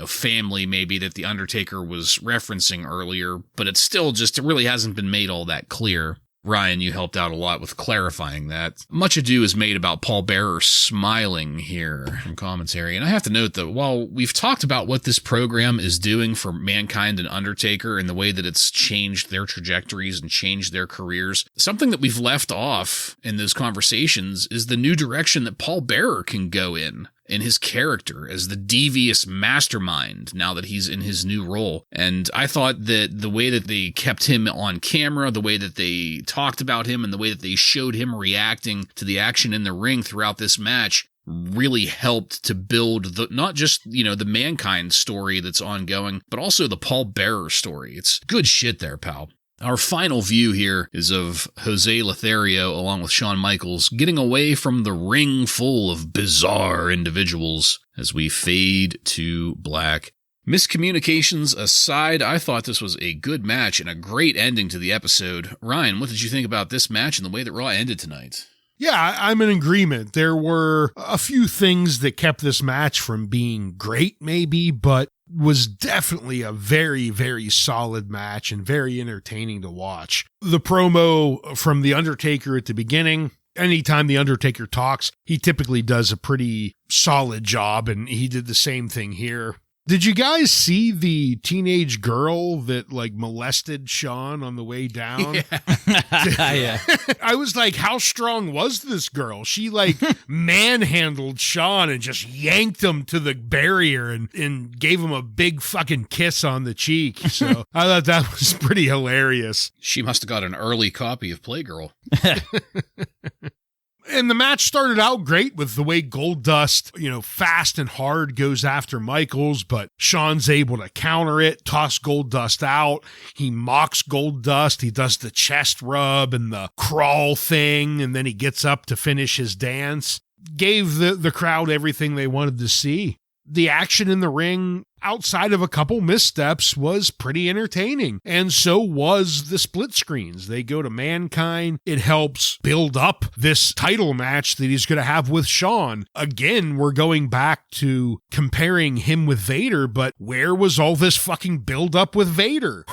family maybe that The Undertaker was referencing earlier, but it's still it really hasn't been made all that clear. Ryan, you helped out a lot with clarifying that. Much ado is made about Paul Bearer smiling here in commentary. And I have to note that while we've talked about what this program is doing for Mankind and Undertaker and the way that it's changed their trajectories and changed their careers, something that we've left off in those conversations is the new direction that Paul Bearer can go in his character as the devious mastermind now that he's in his new role. And I thought that the way that they kept him on camera, the way that they talked about him, and the way that they showed him reacting to the action in the ring throughout this match really helped to build not just, the Mankind story that's ongoing, but also the Paul Bearer story. It's good shit there, pal. Our final view here is of Jose Lothario along with Shawn Michaels getting away from the ring full of bizarre individuals as we fade to black. Miscommunications aside, I thought this was a good match and a great ending to the episode. Ryan, what did you think about this match and the way that Raw ended tonight? Yeah, I'm in agreement. There were a few things that kept this match from being great, maybe, but was definitely a very, very solid match and very entertaining to watch. The promo from The Undertaker at the beginning, anytime The Undertaker talks, he typically does a pretty solid job, and he did the same thing here. Did you guys see the teenage girl that molested Shawn on the way down? Yeah. I was like, how strong was this girl? She manhandled Shawn and just yanked him to the barrier and gave him a big fucking kiss on the cheek. So I thought that was pretty hilarious. She must have got an early copy of Playgirl. And the match started out great with the way Goldust, fast and hard goes after Michaels, but Shawn's able to counter it, toss Goldust out. He mocks Goldust. He does the chest rub and the crawl thing, and then he gets up to finish his dance. Gave the crowd everything they wanted to see. The action in the ring, outside of a couple missteps, was pretty entertaining. And so was the split screens. They go to Mankind. It helps build up this title match that he's going to have with Shawn. Again, we're going back to comparing him with Vader, but where was all this fucking build up with Vader?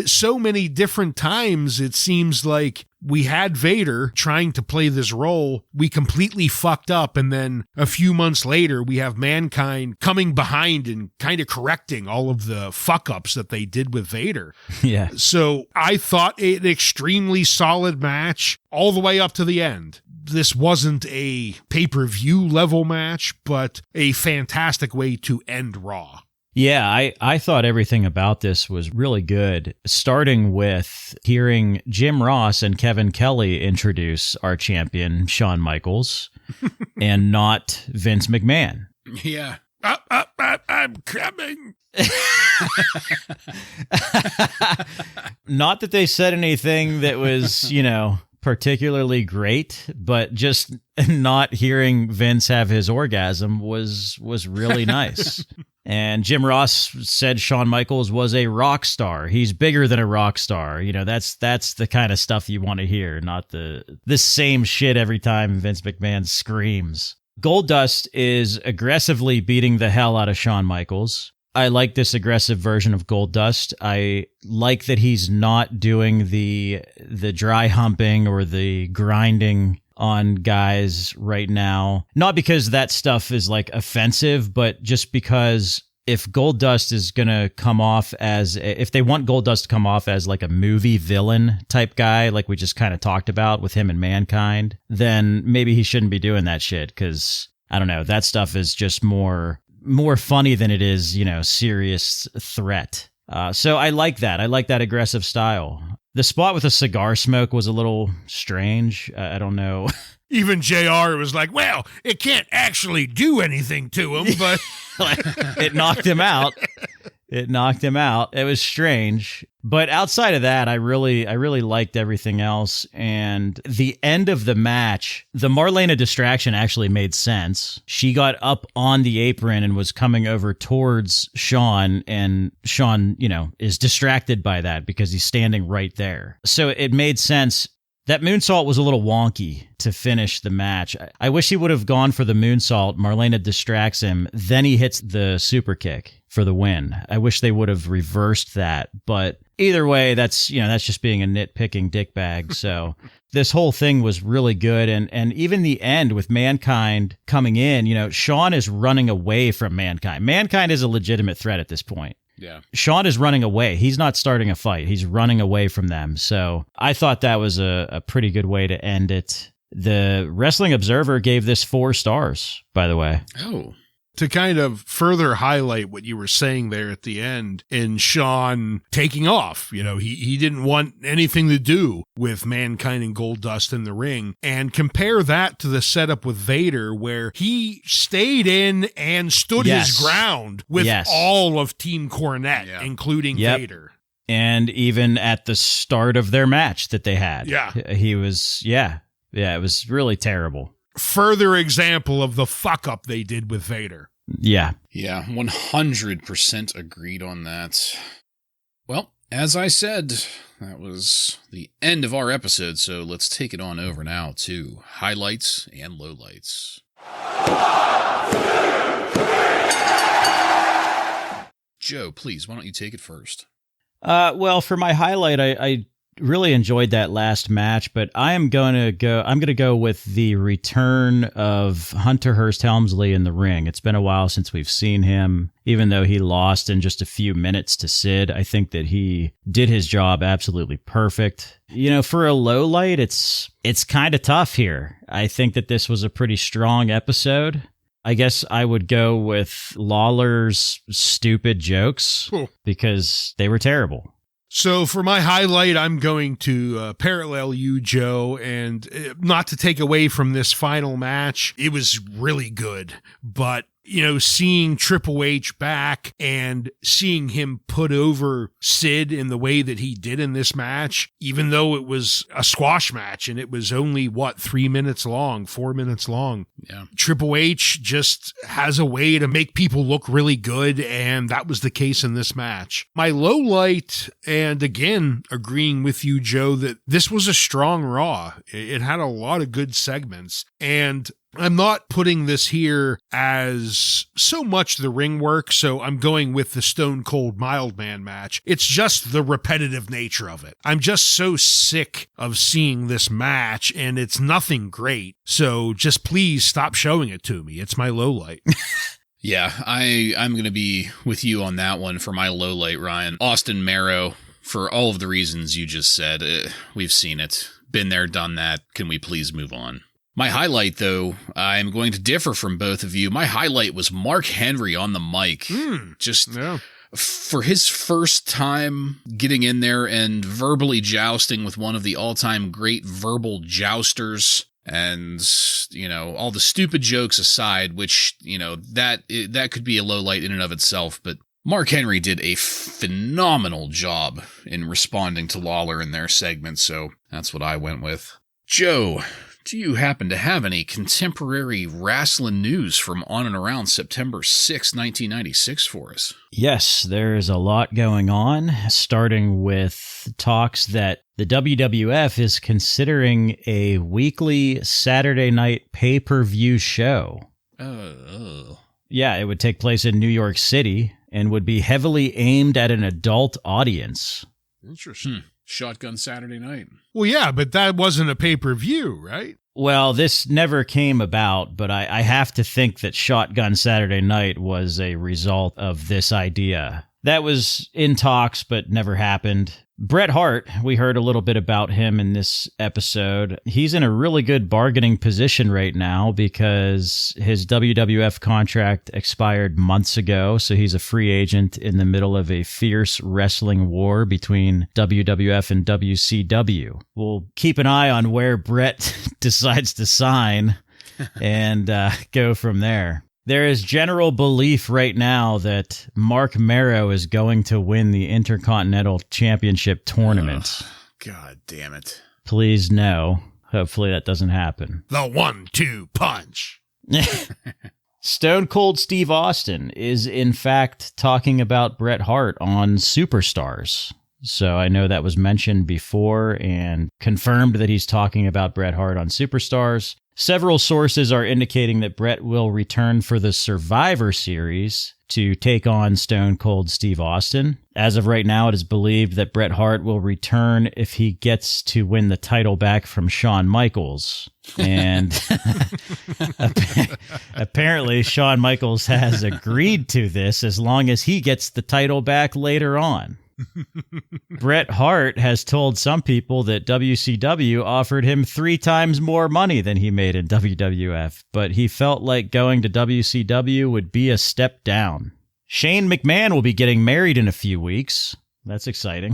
So many different times it seems like we had Vader trying to play this role. We completely fucked up. And then a few months later, we have Mankind coming behind and kind of correcting all of the fuck ups that they did with Vader. Yeah. So I thought an extremely solid match all the way up to the end. This wasn't a pay-per-view level match, but a fantastic way to end Raw. Yeah, I thought everything about this was really good, starting with hearing Jim Ross and Kevin Kelly introduce our champion, Shawn Michaels, and not Vince McMahon. Yeah. I'm coming. Not that they said anything that was, particularly great, but just not hearing Vince have his orgasm was really nice. And Jim Ross said Shawn Michaels was a rock star. He's bigger than a rock star. That's the kind of stuff you want to hear, not the same shit every time Vince McMahon screams. Goldust is aggressively beating the hell out of Shawn Michaels. I like this aggressive version of Goldust. I like that he's not doing the dry humping or the grinding on guys right now. Not because that stuff is like offensive, but just because if Goldust is going to come off if they want Goldust to come off as like a movie villain type guy, like we just kind of talked about with him and Mankind, then maybe he shouldn't be doing that shit. Cause I don't know, that stuff is just more funny than it is, serious threat. So I like that. I like that aggressive style. The spot with the cigar smoke was a little strange. I don't know. Even JR was like, well, it can't actually do anything to him, but it knocked him out. It knocked him out. It was strange. But outside of that, I really liked everything else. And the end of the match, the Marlena distraction actually made sense. She got up on the apron and was coming over towards Shawn, and Shawn, is distracted by that because he's standing right there. So it made sense. That moonsault was a little wonky to finish the match. I wish he would have gone for the moonsault. Marlena distracts him. Then he hits the super kick for the win. I wish they would have reversed that. But either way, that's just being a nitpicking dickbag. So this whole thing was really good. And even the end with Mankind coming in, Shawn is running away from Mankind. Mankind is a legitimate threat at this point. Yeah. Shawn is running away. He's not starting a fight. He's running away from them. So I thought that was a pretty good way to end it. The Wrestling Observer gave this 4 stars, by the way. Oh. To kind of further highlight what you were saying there at the end in Shawn taking off, he didn't want anything to do with Mankind and Goldust in the ring, and compare that to the setup with Vader where he stayed in and stood his ground with all of Team Cornette, including Vader. And even at the start of their match that they had. Yeah. He was, it was really terrible. Further example of the fuck up they did with Vader. Yeah. Yeah, 100% agreed on that. Well, as I said, that was the end of our episode, so let's take it on over now to highlights and lowlights. Joe, please, why don't you take it first? Well, for my highlight, I really enjoyed that last match, but I'm going to go with the return of Hunter Hearst Helmsley in the ring. It's been a while since we've seen him, even though he lost in just a few minutes to Sid. I think that he did his job absolutely perfect. For a low light, it's kind of tough here. I think that this was a pretty strong episode. I guess I would go with Lawler's stupid jokes because they were terrible. So for my highlight, I'm going to parallel you, Joe, and not to take away from this final match. It was really good, but seeing Triple H back and seeing him put over Sid in the way that he did in this match, even though it was a squash match and it was only, 4 minutes long. Yeah. Triple H just has a way to make people look really good, and that was the case in this match. My low light, and again, agreeing with you, Joe, that this was a strong Raw. It had a lot of good segments, and I'm not putting this here as so much the ring work, so I'm going with the Stone Cold Mild Man match. It's just the repetitive nature of it. I'm just so sick of seeing this match, and it's nothing great. So just please stop showing it to me. It's my low light. Yeah, I'm going to be with you on that one for my low light, Ryan. Austin Mero, for all of the reasons you just said. We've seen it. Been there, done that. Can we please move on? My highlight, though, I'm going to differ from both of you. My highlight was Mark Henry on the mic. For his first time getting in there and verbally jousting with one of the all-time great verbal jousters And, all the stupid jokes aside, which, that could be a low light in and of itself, but Mark Henry did a phenomenal job in responding to Lawler in their segment, so that's what I went with. Joe, do you happen to have any contemporary wrestling news from on and around September 6, 1996 for us? Yes, there's a lot going on, starting with talks that the WWF is considering a weekly Saturday night pay-per-view show. Yeah, it would take place in New York City and would be heavily aimed at an adult audience. Interesting. Shotgun Saturday night. Well, yeah, but that wasn't a pay-per-view, right? Well, this never came about, but I have to think that Shotgun Saturday Night was a result of this idea. That was in talks, but never happened. Bret Hart, we heard a little bit about him in this episode. He's in a really good bargaining position right now because his WWF contract expired months ago, so he's a free agent in the middle of a fierce wrestling war between WWF and WCW. We'll keep an eye on where Bret decides to sign and go from there. There is general belief right now that Marc Mero is going to win the Intercontinental Championship tournament. God damn it. Please no. Hopefully that doesn't happen. The 1-2 punch. Stone Cold Steve Austin is in fact talking about Bret Hart on Superstars. So I know that was mentioned before and confirmed that he's talking about Bret Hart on Superstars. Several sources are indicating that Bret will return for the Survivor Series to take on Stone Cold Steve Austin. As of right now, it is believed that Bret Hart will return if he gets to win the title back from Shawn Michaels. And apparently Shawn Michaels has agreed to this as long as he gets the title back later on. Bret Hart has told some people that WCW offered him 3 times more money than he made in WWF, but he felt like going to WCW would be a step down. Shane McMahon will be getting married in a few weeks. That's exciting.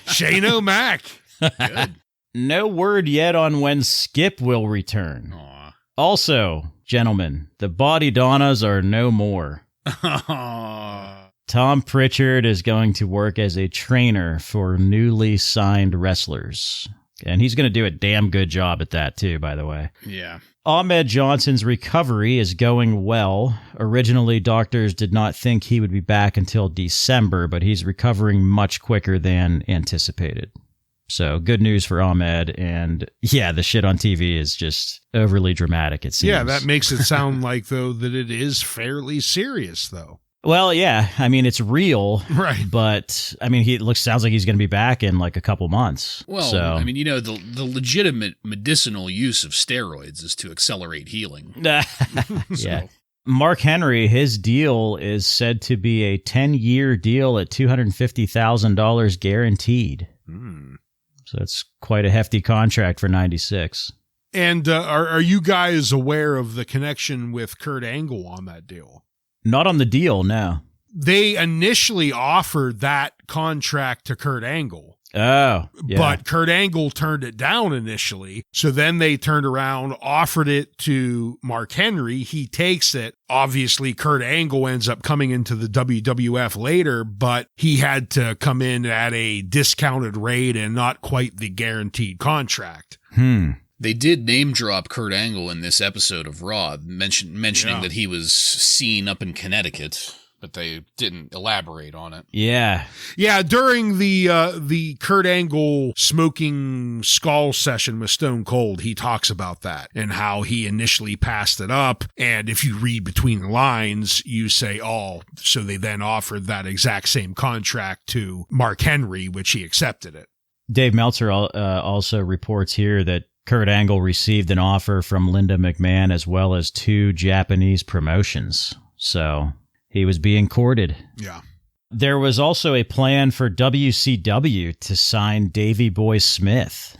Shane O'Mac. Good. No word yet on when Skip will return. Aw. Also, gentlemen, the Body Donnas are no more. Tom Pritchard is going to work as a trainer for newly signed wrestlers. And he's going to do a damn good job at that, too, by the way. Yeah. Ahmed Johnson's recovery is going well. Originally, doctors did not think he would be back until December, but he's recovering much quicker than anticipated. So, good news for Ahmed. And, yeah, the shit on TV is just overly dramatic, it seems. Yeah, that makes it sound like, though, that it is fairly serious, though. Well, yeah, I mean, it's real, right? But I mean, sounds like he's going to be back in like a couple months. Well, so. I mean, the legitimate medicinal use of steroids is to accelerate healing. Yeah. Mark Henry, his deal is said to be a 10-year deal at $250,000 guaranteed. So that's quite a hefty contract for 96. And are you guys aware of the connection with Kurt Angle on that deal? Not on the deal, no. They initially offered that contract to Kurt Angle. Oh, yeah. But Kurt Angle turned it down initially. So then they turned around, offered it to Mark Henry. He takes it. Obviously, Kurt Angle ends up coming into the WWF later, but he had to come in at a discounted rate and not quite the guaranteed contract. They did name drop Kurt Angle in this episode of Raw, mentioning that he was seen up in Connecticut, but they didn't elaborate on it. Yeah. Yeah, during the Kurt Angle smoking skull session with Stone Cold, he talks about that and how he initially passed it up. And if you read between the lines, you say, oh, so they then offered that exact same contract to Mark Henry, which he accepted it. Dave Meltzer also reports here that Kurt Angle received an offer from Linda McMahon as well as 2 Japanese promotions. So he was being courted. Yeah. There was also a plan for WCW to sign Davey Boy Smith,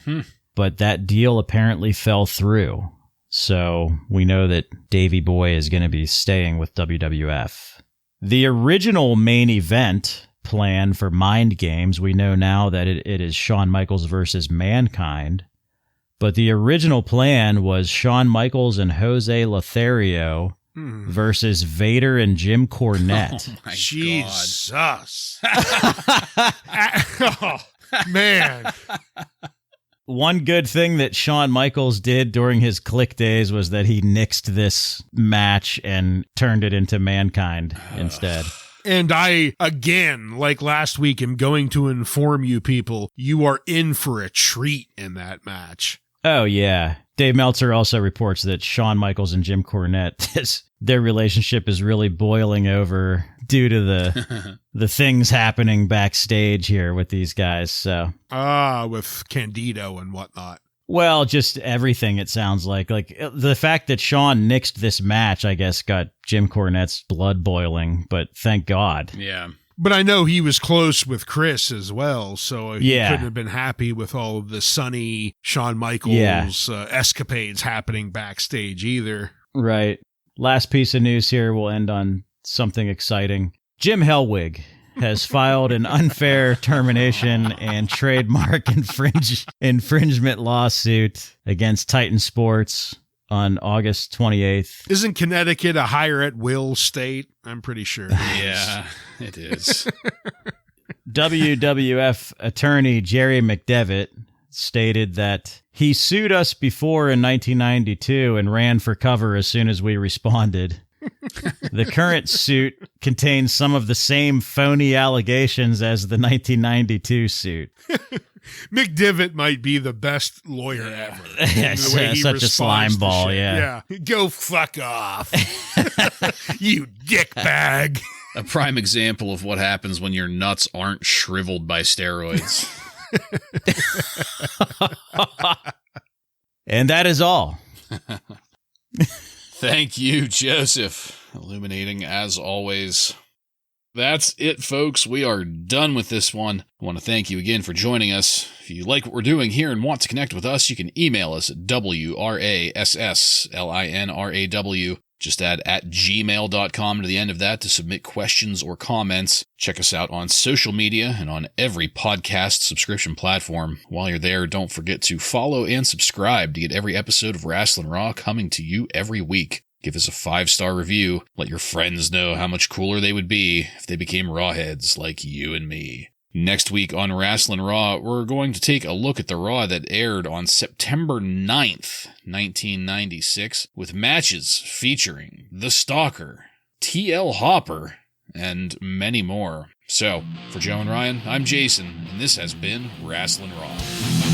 but that deal apparently fell through. So we know that Davey Boy is going to be staying with WWF. The original main event plan for Mind Games, we know now that it is Shawn Michaels versus Mankind. But the original plan was Shawn Michaels and Jose Lothario versus Vader and Jim Cornette. Oh my Jesus. Oh, man. One good thing that Shawn Michaels did during his Click days was that he nixed this match and turned it into Mankind instead. And I, again, like last week, am going to inform you people, you are in for a treat in that match. Oh, yeah. Dave Meltzer also reports that Shawn Michaels and Jim Cornette, their relationship is really boiling over due to the things happening backstage here with these guys. So, with Candido and whatnot. Well, just everything, it sounds like. Like, the fact that Shawn nixed this match, I guess, got Jim Cornette's blood boiling, but thank God. Yeah. But I know he was close with Chris as well, so he couldn't have been happy with all of the sunny Shawn Michaels escapades happening backstage either. Right. Last piece of news here. We'll end on something exciting. Jim Hellwig has filed an unfair termination and trademark infringement lawsuit against Titan Sports on August 28th. Isn't Connecticut a hire at will state? I'm pretty sure. Yeah, it is. WWF attorney Jerry McDevitt stated that he sued us before in 1992 and ran for cover as soon as we responded. The current suit contains some of the same phony allegations as the 1992 suit. McDivitt might be the best lawyer ever. Yeah, the way he such a slime ball, shit. yeah. Go fuck off, you dickbag. A prime example of what happens when your nuts aren't shriveled by steroids. And that is all. Thank you, Joseph. Illuminating as always. That's it, folks. We are done with this one. I want to thank you again for joining us. If you like what we're doing here and want to connect with us, you can email us at WRASSLINRAW. Just add @gmail.com to the end of that to submit questions or comments. Check us out on social media and on every podcast subscription platform. While you're there, don't forget to follow and subscribe to get every episode of Wrasslin Raw coming to you every week. Give us a 5-star review. Let your friends know how much cooler they would be if they became Rawheads like you and me. Next week on Wrasslin Raw, we're going to take a look at the Raw that aired on September 9th, 1996, with matches featuring The Stalker, TL Hopper, and many more. So, for Joe and Ryan, I'm Jason, and this has been Wrasslin Raw.